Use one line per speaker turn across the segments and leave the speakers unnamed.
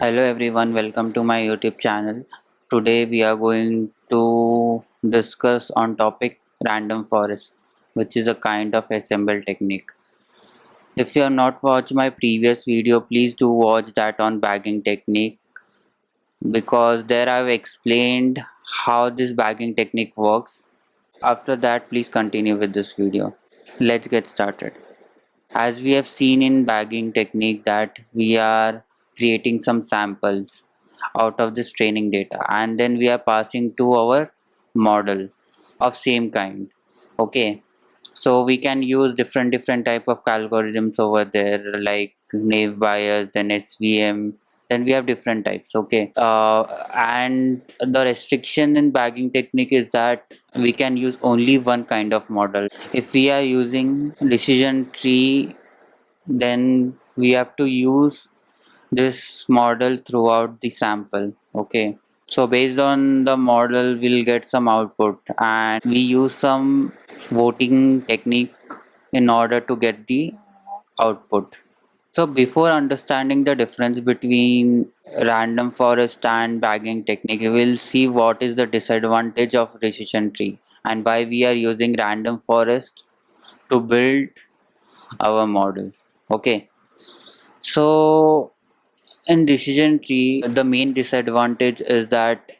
Hello everyone, welcome to my YouTube channel. Today we are going to discuss on topic random forest, which is a kind of assemble technique. If you have not watched my previous video, please do watch that on bagging technique because there I've explained how this bagging technique works. After that, please continue with this video. Let's get started. As we have seen in bagging technique that we are creating some samples out of this training data and then we are passing to our model of same kind. Okay, so we can use different type of algorithms over there like naive Bayes, then SVM, then we have different types. Okay, and the restriction in bagging technique is that we can use only one kind of model. If we are using decision tree, then we have to use this model throughout the sample. Okay, so based on the model we'll get some output and we use some voting technique in order to get the output. So before understanding the difference between random forest and bagging technique, we will see what is the disadvantage of decision tree and why we are using random forest to build our model. Okay, so in decision tree, the main disadvantage is that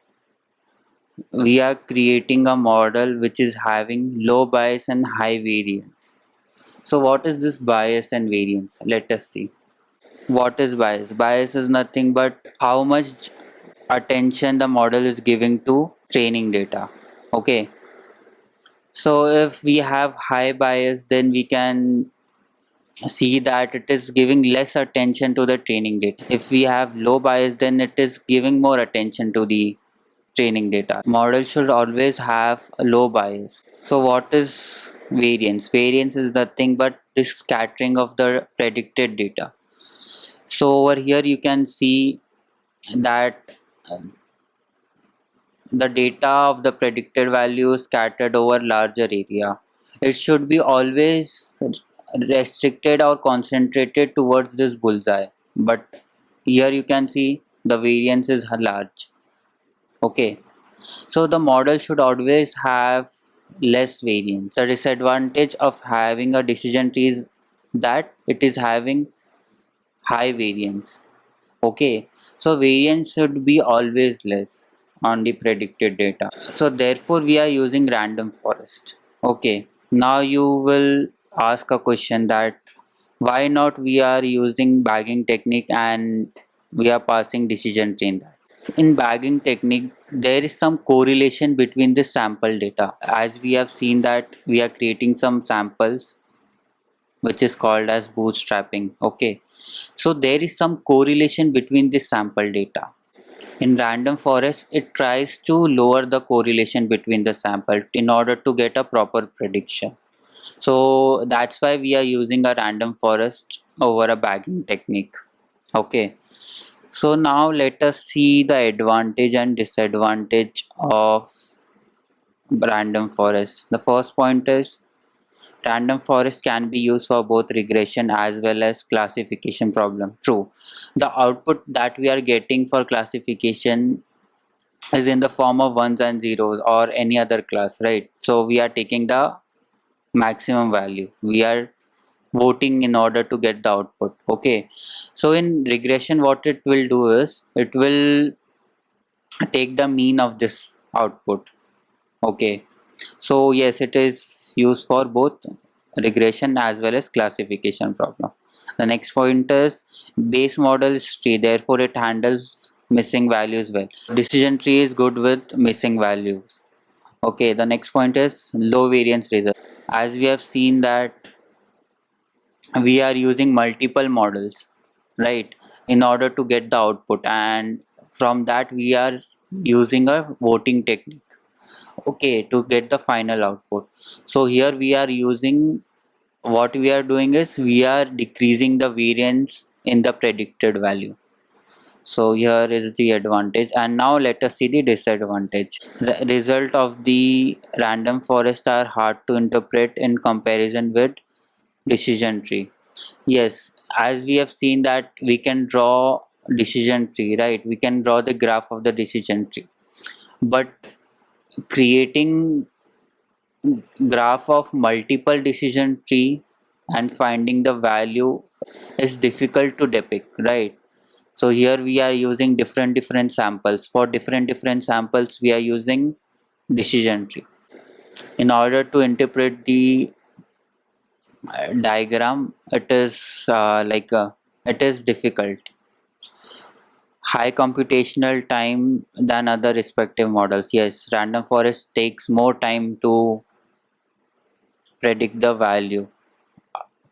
we are creating a model which is having low bias and high variance. So what is this bias and variance? Let us see. What is bias? Bias is nothing but how much attention the model is giving to training data. Okay. So if we have high bias, then we can see that it is giving less attention to the training data. If we have low bias, then it is giving more attention to the training data. Model should always have a low bias. So what is variance? Variance is nothing but the scattering of the predicted data. So over here you can see that the data of the predicted value is scattered over larger area. It should be always restricted or concentrated towards this bullseye, but here you can see the variance is large. Okay, so the model should always have less variance. The disadvantage of having a decision tree is that it is having high variance. Okay, so variance should be always less on the predicted data. So therefore we are using random forest. Okay, now you will ask a question that why not we are using bagging technique and we are passing decision tree in that. In bagging technique, there is some correlation between the sample data. As we have seen that we are creating some samples which is called as bootstrapping. Okay, so there is some correlation between the sample data. In random forest, it tries to lower the correlation between the sample in order to get a proper prediction. So that's why we are using a random forest over a bagging technique. Okay, so now let us see the advantage and disadvantage of random forest. The first point is random forest can be used for both regression as well as classification problem. True, the output that we are getting for classification is in the form of ones and zeros or any other class, right? So we are taking the maximum value. We are voting in order to get the output. Okay, so in regression what it will do is it will take the mean of this output. Okay, so yes, it is used for both regression as well as classification problem. The next point is base model is tree, therefore it handles missing values well. Decision tree is good with missing values. Okay, the next point is low variance result. As we have seen that we are using multiple models, right, in order to get the output, and from that we are using a voting technique, okay, to get the final output. So here we are using, what we are doing is we are decreasing the variance in the predicted value. So here is the advantage, and now let us see the disadvantage. Result of the random forest are hard to interpret in comparison with decision tree. Yes, as we have seen that we can draw decision tree, right? We can draw the graph of the decision tree, but creating graph of multiple decision tree and finding the value is difficult to depict, right? So here we are using different samples. For different samples we are using decision tree in order to interpret the diagram. It is it is difficult, high computational time than other respective models. Yes, random forest takes more time to predict the value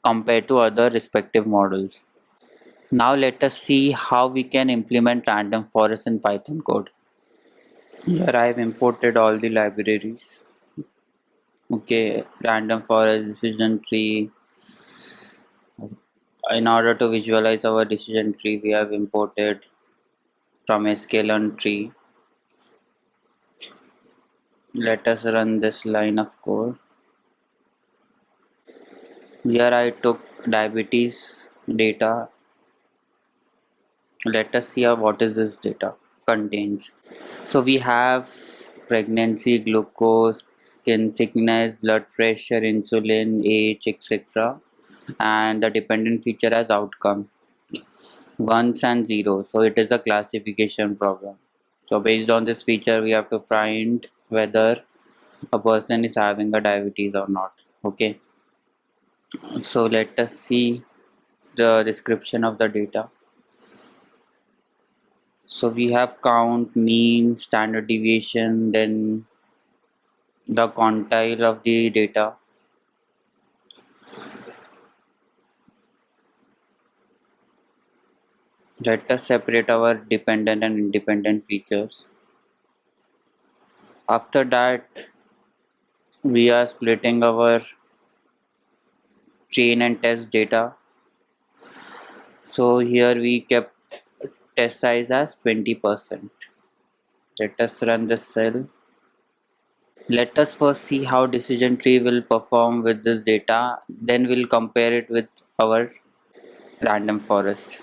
compared to other respective models. Now let us see how we can implement random forest in Python code. Here I have imported all the libraries. Okay, random forest, decision tree. In order to visualize our decision tree, we have imported from sklearn tree. Let us run this line of code. Here I took diabetes data. Let us see what is this data contains. So we have pregnancy, glucose, skin thickness, blood pressure, insulin, age, etc. And the dependent feature as outcome, ones and zeros. So it is a classification problem. So based on this feature, we have to find whether a person is having a diabetes or not. Okay. So let us see the description of the data. So we have count, mean, standard deviation, then the quantile of the data. Let us separate our dependent and independent features. After that, we are splitting our train and test data. So here we kept test size as 20%. Let us run this cell. Let us first see how decision tree will perform with this data, then we'll compare it with our random forest.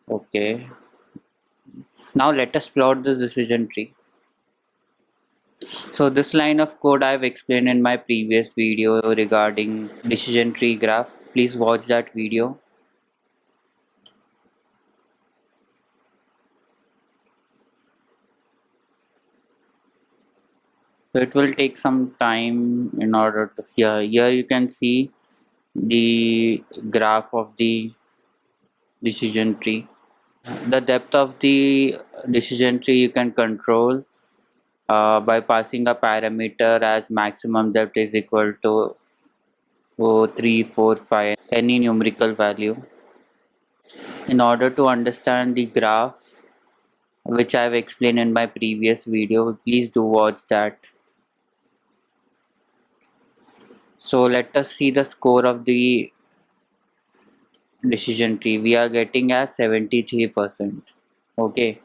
Okay, now let us plot this decision tree. So this line of code I've explained in my previous video regarding decision tree graph. Please watch that video. So it will take some time in order to, here you can see the graph of the decision tree. The depth of the decision tree you can control by passing a parameter as maximum depth is equal to 3, 4, 5, any numerical value. In order to understand the graph, which I have explained in my previous video, please do watch that. So let us see the score of the decision tree. We are getting as 73%. Okay,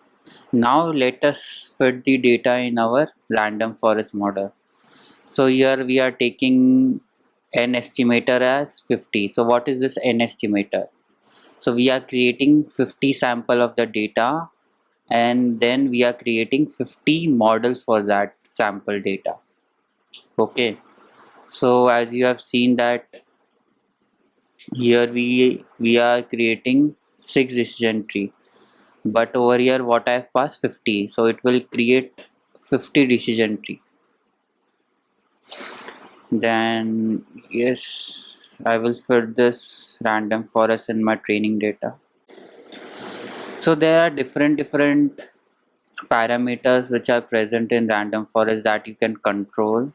now let us fit the data in our random forest model. So here we are taking n estimator as 50. So what is this n estimator? So we are creating 50 sample of the data, and then we are creating 50 models for that sample data. Okay, so as you have seen that here we are creating 6 decision tree, but over here what I have passed 50, so it will create 50 decision tree. Then yes, I will fit this random forest in my training data. So there are different parameters which are present in random forest that you can control.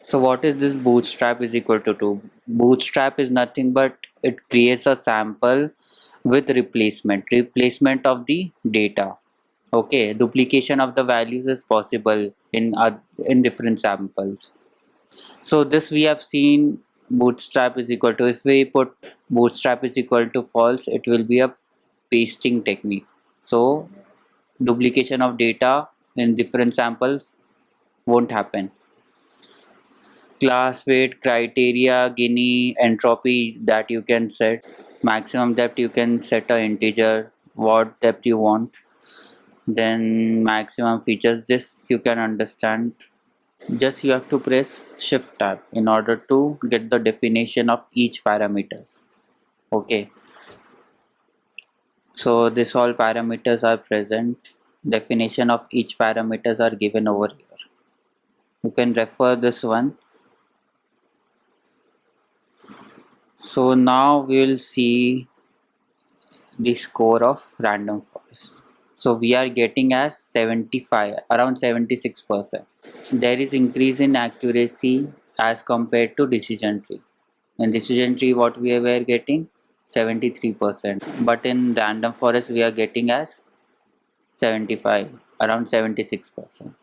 So what is this bootstrap is equal to? Bootstrap is nothing but it creates a sample with replacement of the data. Okay, duplication of the values is possible in different samples. So this we have seen bootstrap is equal to, if we put bootstrap is equal to false, it will be a pasting technique. So duplication of data in different samples won't happen. Class, weight, criteria, Gini, entropy that you can set. Maximum depth you can set a integer what depth you want. Then maximum features, this you can understand. Just you have to press shift tab in order to get the definition of each parameters. Okay, so this all parameters are present. Definition of each parameters are given over here. You can refer this one. So now we will see the score of random forest. So we are getting as 75, around 76%. There is increase in accuracy as compared to decision tree. In decision tree what we were getting 73%, but in random forest we are getting as 75, around 76%.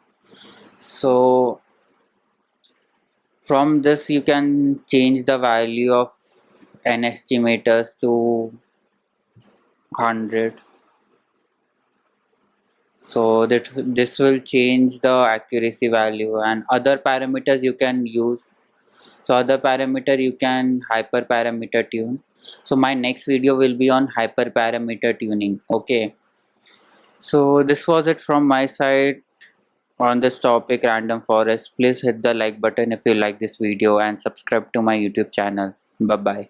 So from this you can change the value of n estimators to 100. So that this will change the accuracy value, and other parameters you can use. So other parameter you can hyperparameter tune. So my next video will be on hyperparameter tuning. Okay, so this was it from my side on this topic, random forest. Please hit the like button if you like this video and subscribe to my YouTube channel. Bye bye.